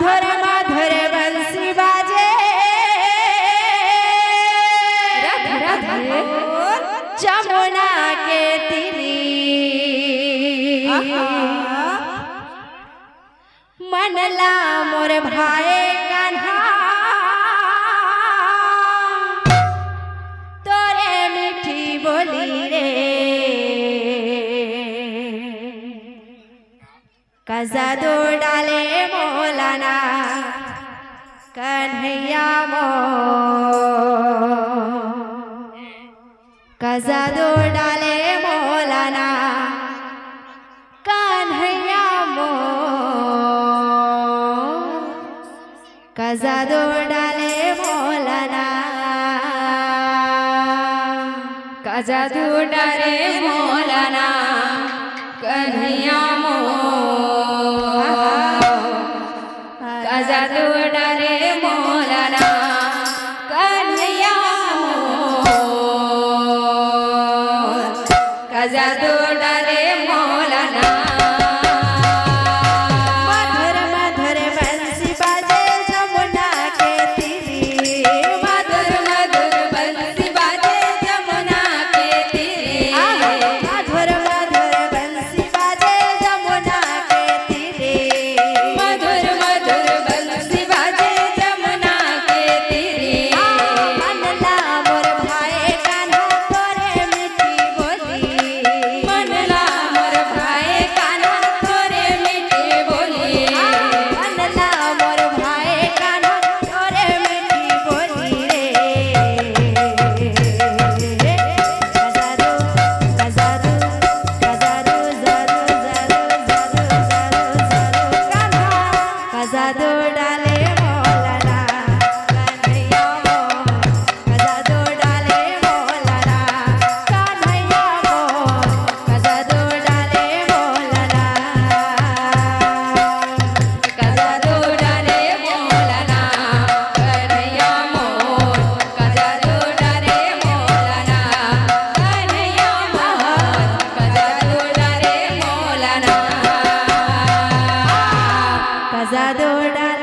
मधुर मधुर बंसी बाजे जमुना के तीरी मनला मोर भाई कान्हा तोरे मीठी बोली रे कजा दो डाले मोलाना कन्हैया मो कजा दो डाले मोलाना कन्हैया मो कजा दो डाले मोलाना कजा दो डाले मोलाना कन्हैया मो कजा दो डाले मोलाना कन्हैया मो कजा दो डाले मोलाना मधुर मधुर बंसी बाजे जमुना के तीरी मधुर मधुर बंसी बाजे जमुना के तीरे मधुर मधुर बंसी बाजे जमुना के तीरे मधुर मधुर बंसी बाजे जमुना के तीरे मनला मोर भाई कान्हा तोरे मीठी बोली मनला मोर भाई कान्हा तोरे मीठी बोली मनला मोर भाई कान्हा तोरे मीठी बोली रे कजारू कजारू कजारू जरू जरू जरू जरू जरू कान्हा कजारू डाले मोलाना कन्हैया मो कजारू डाले मोलाना कन्हैया मो कजारू डाले मोलाना कजा दो डाले मोलाना कन्हैया मोर कजा दो डाले मोलाना कन्हैया मोर कजा दो डाले मोलाना कजा दो डाले